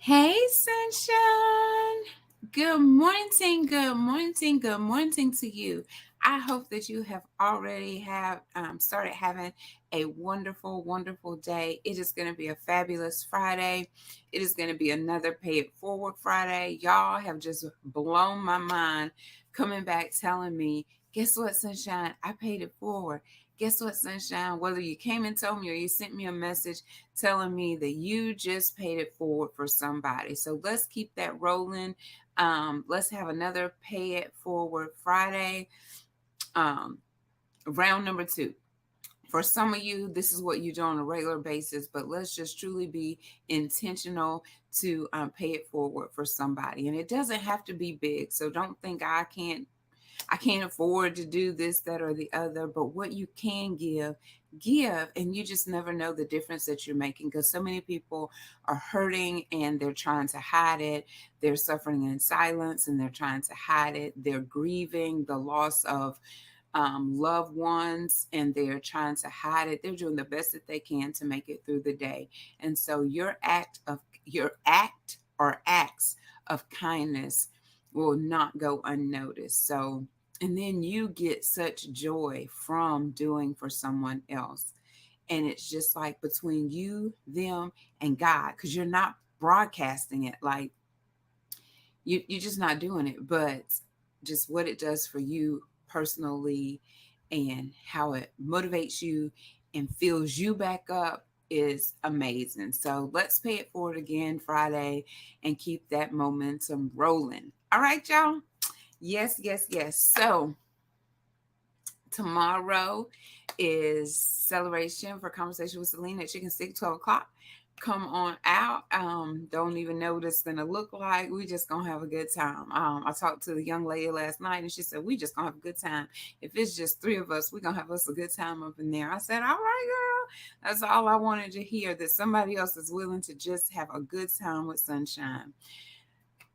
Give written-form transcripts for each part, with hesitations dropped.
Hey, sunshine. Good morning to you. I hope that you have already have started having a wonderful day. It is going to be a fabulous Friday. It is going to be another Pay It Forward Friday. Y'all have just blown my mind coming back telling me, guess what, sunshine? I paid it forward. Guess what, sunshine? Whether you came and told me or you sent me a message telling me that you just paid it forward for somebody. So let's keep that rolling. Let's have another Pay It Forward Friday. Um, round number two. For some of you, this is what you do on a regular basis, but let's just truly be intentional to pay it forward for somebody. And it doesn't have to be big. So don't think I can't afford to do this, that, or the other. But what you can give, and you just never know the difference that you're making because so many people are hurting and they're trying to hide it. They're suffering in silence and they're trying to hide it. They're grieving the loss of loved ones and they're trying to hide it. They're doing the best that they can to make it through the day. And so your act or acts of kindness will not go unnoticed. So and then you get such joy from doing for someone else. And it's just like between you, them, and God, because you're not broadcasting it. Like you're just not doing it, but just what it does for you personally and how it motivates you and fills you back up is amazing. So let's pay it forward again Friday and keep that momentum rolling. All right, y'all. Yes. So tomorrow is celebration for Conversation with Selena at Chicken Stick, 12 o'clock. Come on out. Don't even know what it's gonna look like. We just gonna have a good time. I talked to the young lady last night and she said, we just gonna have a good time. If it's just three of us, we gonna have us a good time up in there. I said, all right, girl. That's all I wanted to hear, that somebody else is willing to just have a good time with sunshine.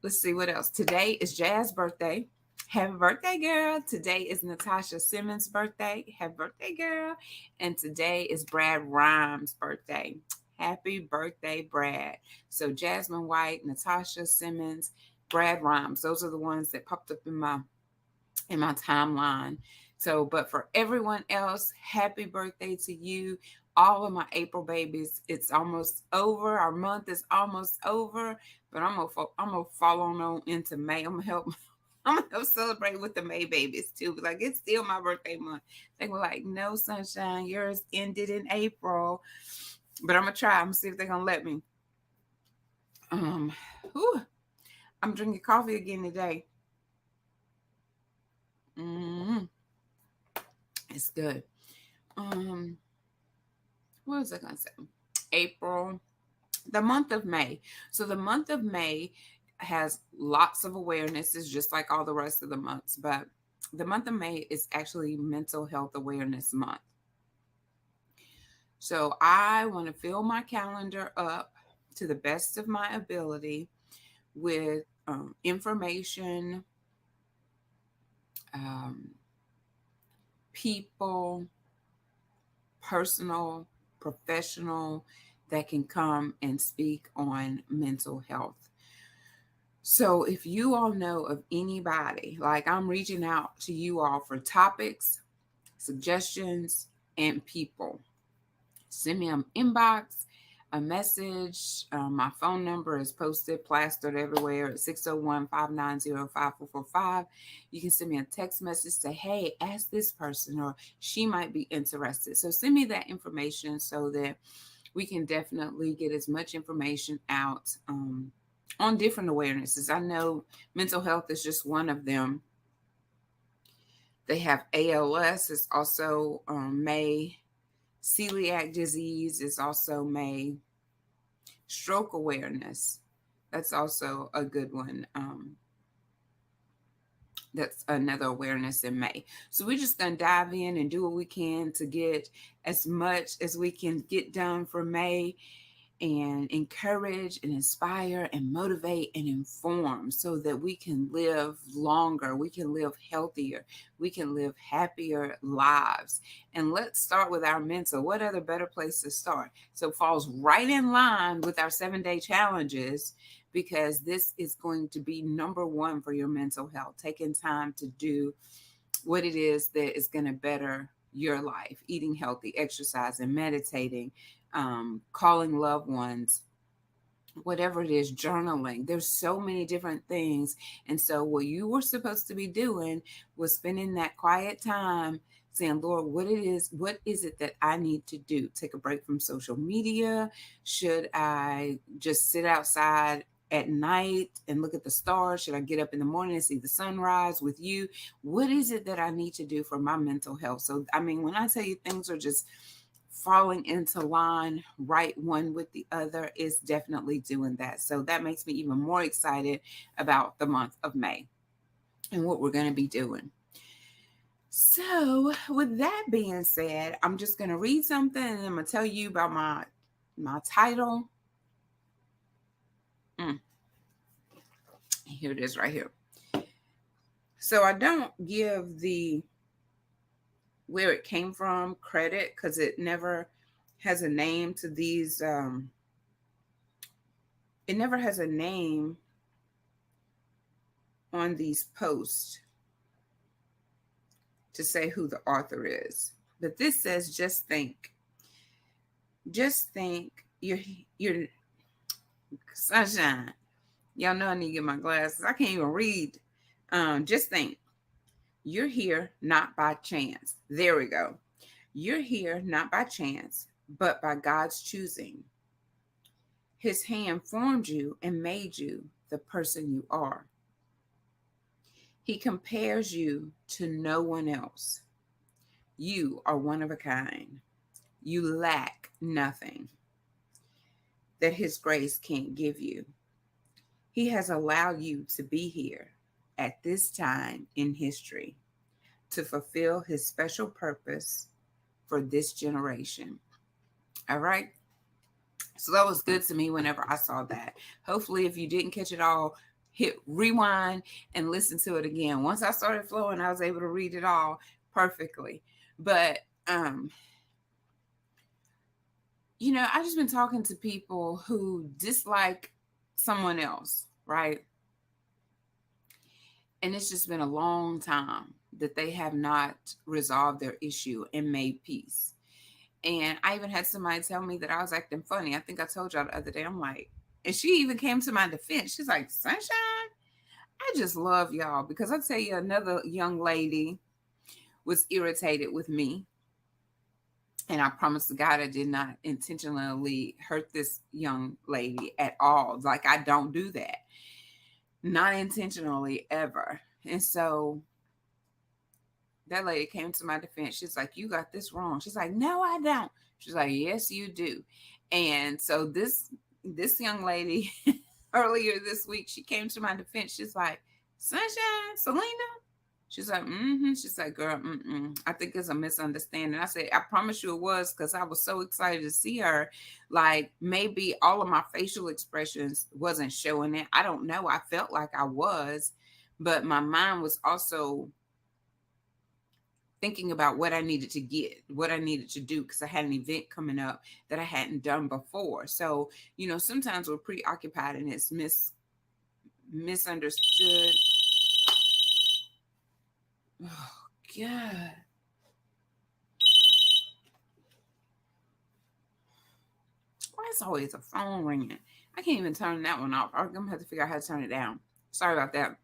Let's see what else. Today is Jazz's birthday. Happy birthday, girl. Today is Natasha Simmons' birthday. Happy birthday, girl. And today is Brad Rhymes' birthday. Happy birthday, Brad. So Jasmine White, Natasha Simmons, Brad Rhymes. Those are the ones that popped up in my timeline. So, but for everyone else, happy birthday to you. All of my April babies, it's almost over. Our month is almost over, but I'm gonna follow on into May. I'm gonna help. I'm gonna help celebrate with the May babies too. But like it's still my birthday month. They were like, "No, sunshine, yours ended in April." But I'm gonna try. I'm gonna see if they're gonna let me. Um, whew, I'm drinking coffee again today. Mm, it's good. Um, what was I gonna say? April, the month of May. So the month of May has lots of awarenesses, just like all the rest of the months. But the month of May is actually Mental Health Awareness Month. So I want to fill my calendar up to the best of my ability with information, um, people, personal, professional that can come and speak on mental health. So, if you all know of anybody, like I'm reaching out to you all for topics, suggestions, and people, send me an inbox, a message. My phone number is posted, plastered everywhere at 601-590-5445. You can send me a text message, say, hey, ask this person, or she might be interested. So, send me that information so that we can definitely get as much information out on different awarenesses. I know mental health is just one of them. They have ALS, it's also May. Celiac disease is also May. Stroke awareness, that's also a good one. That's another awareness in May. So we're just going to dive in and do what we can to get as much as we can get done for May. and encourage and inspire and motivate and inform so that we can live longer, we can live healthier, we can live happier lives. And let's start with our mental. What other better place to start? So it falls right in line with our 7-day challenges, because this is going to be number one for your mental health, taking time to do what it is that is going to better your life: eating healthy, exercising, meditating, calling loved ones, whatever it is, journaling. There's so many different things. And so what you were supposed to be doing was spending that quiet time saying, Lord, what is it that I need to do? Take a break from social media? Should I just sit outside at night and look at the stars? Should I get up in the morning and see the sunrise with you? What is it that I need to do for my mental health? So, I mean, when I tell you things are just falling into line right one with the other, is definitely doing that. So that makes me even more excited about the month of May and what we're going to be doing. So with that being said, I'm just going to read something and I'm going to tell you about my title. Here it is right here. So I don't give the where it came from credit, because it never has a name to these it never has a name on these posts to say who the author is. But this says, just think. Just think. You're sunshine. Y'all know I need to get my glasses. I can't even read. Just think. You're here not by chance. There we go. You're here not by chance, but by God's choosing. His hand formed you and made you the person you are. He compares you to no one else. You are one of a kind. You lack nothing that His grace can't give you. He has allowed you to be here at this time in history to fulfill His special purpose for this generation. All right. So that was good to me whenever I saw that. Hopefully, if you didn't catch it all, hit rewind and listen to it again. Once I started flowing, I was able to read it all perfectly. But I've just been talking to people who dislike someone else, right? And it's just been a long time that they have not resolved their issue and made peace. And I even had somebody tell me that I was acting funny. I think I told y'all the other day. I'm like, and she even came to my defense. She's like, Sunshine, I just love y'all, because I tell you, another young lady was irritated with me. And I promise to God, I did not intentionally hurt this young lady at all. Like, I don't do that. Not intentionally ever. And so that lady came to my defense. She's like, you got this wrong. She's like, no, I don't. She's like, yes, you do. And so this young lady earlier this week, she came to my defense. She's like, Sunshine, Selena. She's like, She's like, girl, I think it's a misunderstanding. I said, I promise you it was, because I was so excited to see her. Like, maybe all of my facial expressions wasn't showing it. I don't know. I felt like I was, but my mind was also thinking about what I needed to get, what I needed to do, because I had an event coming up that I hadn't done before. So, sometimes we're preoccupied and it's misunderstood. Oh, God. Why is always a phone ringing? I can't even turn that one off. I'm going to have to figure out how to turn it down. Sorry about that.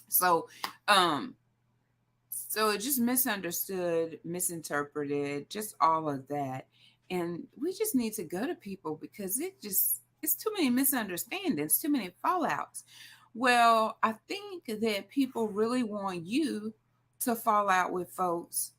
So it just misunderstood, misinterpreted, just all of that. And we just need to go to people, because it's too many misunderstandings, too many fallouts. Well, I think that people really want you to fall out with folks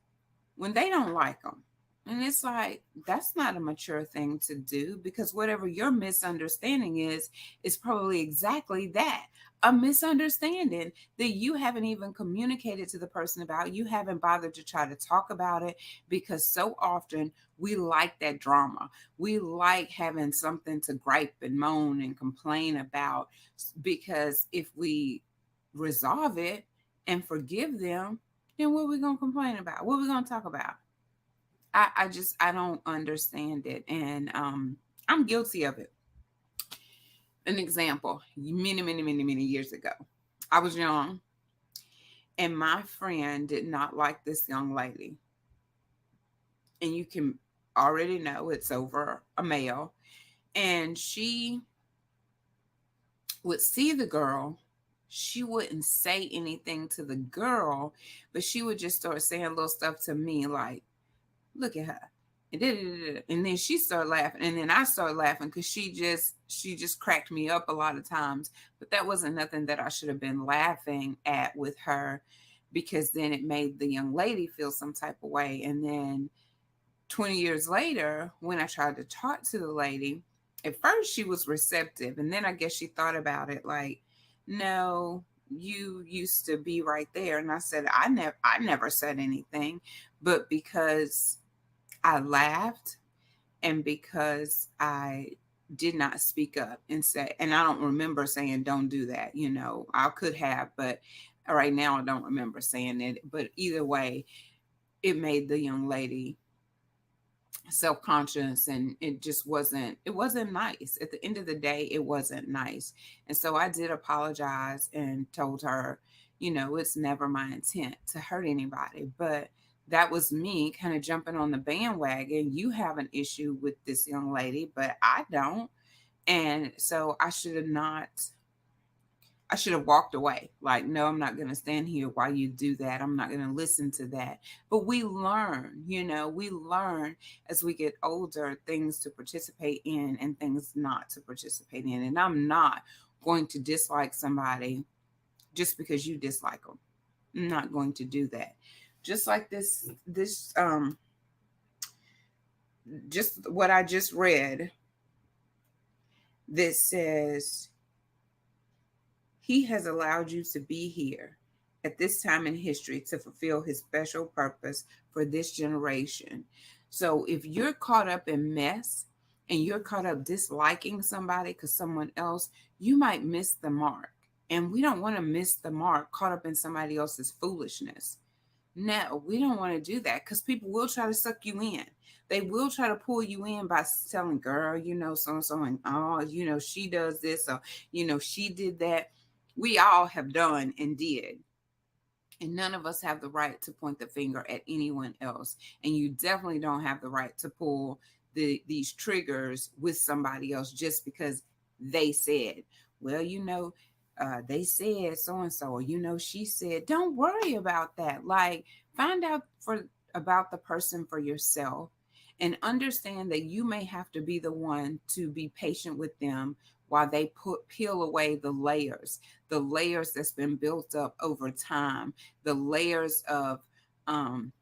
when they don't like them. And it's like, that's not a mature thing to do, because whatever your misunderstanding is probably exactly that, a misunderstanding that you haven't even communicated to the person about. You haven't bothered to try to talk about it, because so often we like that drama. We like having something to gripe and moan and complain about, because if we resolve it and forgive them, then what are we going to complain about? What are we going to talk about? I don't understand it. And I'm guilty of it. An example, many years ago, I was young, and my friend did not like this young lady. And you can already know it's over a male. And she would see the girl. She wouldn't say anything to the girl, but she would just start saying little stuff to me like, look at her. And then she started laughing, and then I started laughing, because she just cracked me up a lot of times. But that wasn't nothing that I should have been laughing at with her, because then it made the young lady feel some type of way. And then 20 years later, when I tried to talk to the lady, at first she was receptive, and then I guess she thought about it like, no, you used to be right there. And I said, I never said anything, but because I laughed, and because I did not speak up and say, and I don't remember saying, don't do that. I could have, but right now I don't remember saying it. But either way, it made the young lady self-conscious, and it wasn't nice. At the end of the day, it wasn't nice. And so I did apologize and told her, it's never my intent to hurt anybody. But that was me kind of jumping on the bandwagon. You have an issue with this young lady, but I don't. And so I should have walked away. Like, no, I'm not going to stand here while you do that. I'm not going to listen to that. But we learn as we get older, things to participate in and things not to participate in. And I'm not going to dislike somebody just because you dislike them. I'm not going to do that. Just like just what I just read, that says, He has allowed you to be here at this time in history to fulfill his special purpose for this generation. So if you're caught up in mess and you're caught up disliking somebody because someone else, you might miss the mark. And we don't want to miss the mark caught up in somebody else's foolishness. No, we don't want to do that, because people will try to suck you in. They will try to pull you in by telling, girl, so and so, and oh, she does this, or she did that. We all have done and did. And none of us have the right to point the finger at anyone else. And you definitely don't have the right to pull these triggers with somebody else just because they said, well, they said so and so, or she said. Don't worry about that. Like, find out about the person for yourself, and understand that you may have to be the one to be patient with them while they peel away the layers that's been built up over time, the layers of um,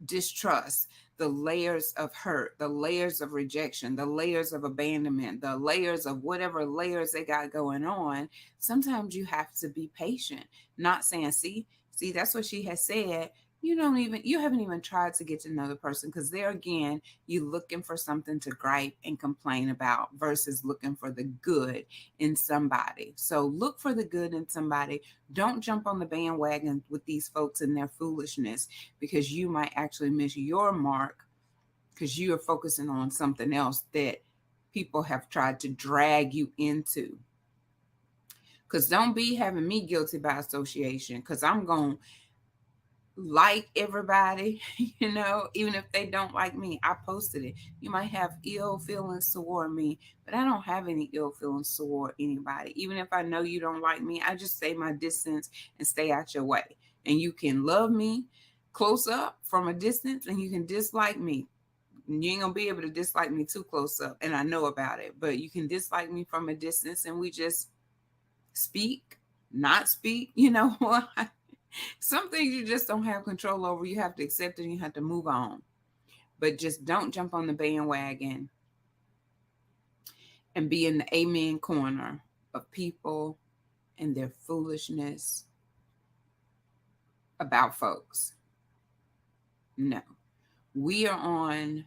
distrust, the layers of hurt, the layers of rejection, the layers of abandonment, the layers of whatever layers they got going on. Sometimes you have to be patient, not saying, see, that's what she has said. You haven't even tried to get to know the person, because there again, you looking for something to gripe and complain about versus looking for the good in somebody. So look for the good in somebody. Don't jump on the bandwagon with these folks and their foolishness, because you might actually miss your mark, because you are focusing on something else that people have tried to drag you into. Because don't be having me guilty by association, because I'm going to like everybody, even if they don't like me. I posted it. You might have ill feelings toward me, but I don't have any ill feelings toward anybody. Even if I know you don't like me, I just stay my distance and stay out your way. And you can love me close up from a distance, and you can dislike me. You ain't gonna be able to dislike me too close up, and I know about it. But you can dislike me from a distance, and we just speak, not speak. Some things you just don't have control over. You have to accept it and you have to move on. but just don't jump on the bandwagon and be in the amen corner of people and their foolishness about folks. No, we are on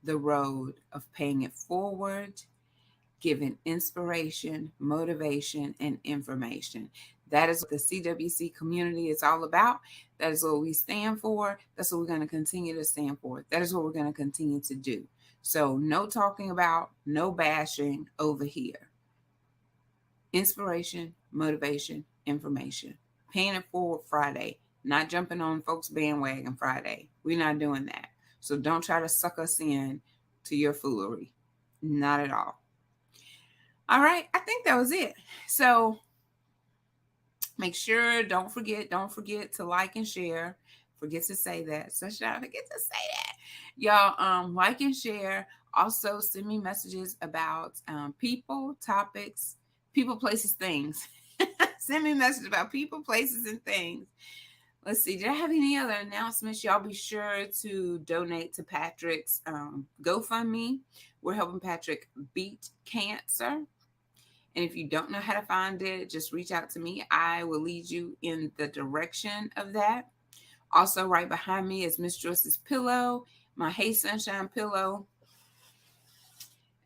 the road of paying it forward, giving inspiration, motivation, and information. That is what the CWC community is all about. That is what we stand for. That's what we're going to continue to stand for. That is what we're going to continue to do. So, no talking about, no bashing over here. Inspiration, motivation, information. Paying it forward Friday, not jumping on folks' bandwagon Friday. We're not doing that. So, don't try to suck us in to your foolery. Not at all. All right, I think that was it. So make sure, don't forget to like and share. Forget to say that. Sunshine, forget to say that. Y'all, like and share. Also, send me messages about people, topics, people, places, things. Send me messages about people, places, and things. Let's see. Did I have any other announcements? Y'all be sure to donate to Patrick's GoFundMe. We're helping Patrick beat cancer. And if you don't know how to find it, just reach out to me. I will lead you in the direction of that. Also, right behind me is Miss Joyce's pillow, my Hey Sunshine pillow.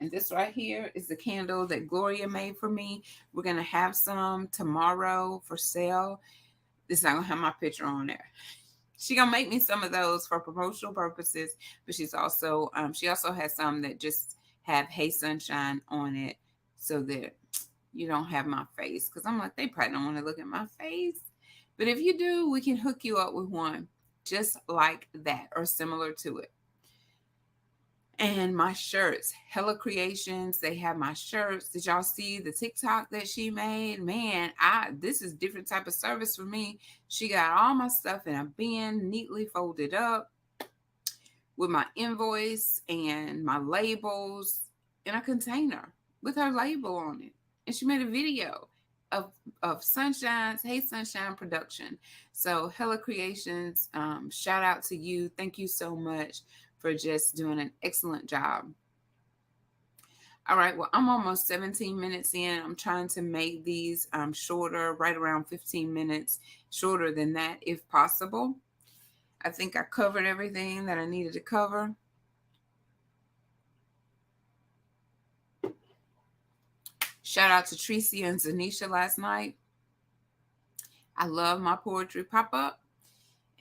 And this right here is the candle that Gloria made for me. We're going to have some tomorrow for sale. This is not going to have my picture on there. She's going to make me some of those for promotional purposes, but she also has some that just have Hey Sunshine on it so that you don't have my face, because I'm like, they probably don't want to look at my face. But if you do, we can hook you up with one just like that or similar to it. And my shirts, Hella Creations, they have my shirts. Did y'all see the TikTok that she made? Man, this is different type of service for me. She got all my stuff in a bin, neatly folded up with my invoice and my labels in a container with her label on it. And she made a video of Sunshine's Hey Sunshine production. So Hella Creations, shout out to you. Thank you so much for just doing an excellent job. All right, well, I'm almost 17 minutes in. I'm trying to make these shorter, right around 15 minutes, shorter than that if possible. I think I covered everything that I needed to cover. Shout out to Tracy and Zanisha last night. I love my poetry pop-up,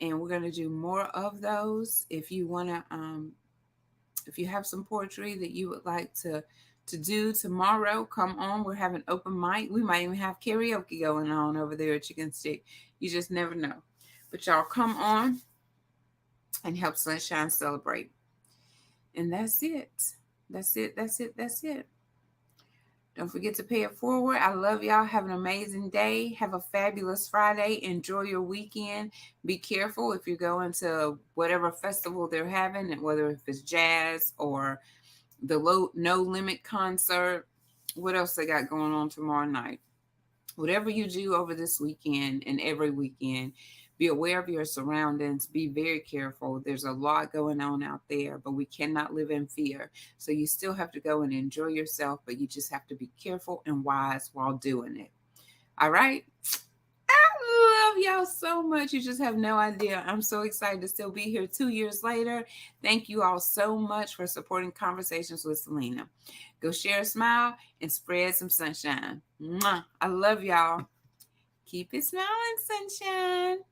and we're going to do more of those. If you want to, if you have some poetry that you would like to do tomorrow, come on. We're having open mic. We might even have karaoke going on over there at Chicken Stick. You just never know. But y'all come on and help Sunshine celebrate. And that's it. That's it. That's it. That's it. Don't forget to pay it forward. I love y'all. Have an amazing day. Have a fabulous Friday. Enjoy your weekend. Be careful if you're going to whatever festival they're having, and whether if it's jazz or the No Limit concert. What else they got going on tomorrow night? Whatever you do over this weekend and every weekend, be aware of your surroundings. Be very careful. There's a lot going on out there, but we cannot live in fear. So you still have to go and enjoy yourself, but you just have to be careful and wise while doing it. All right? I love y'all so much. You just have no idea. I'm so excited to still be here 2 years later. Thank you all so much for supporting Conversations with Selena. Go share a smile and spread some sunshine. Mwah. I love y'all. Keep it smiling, sunshine.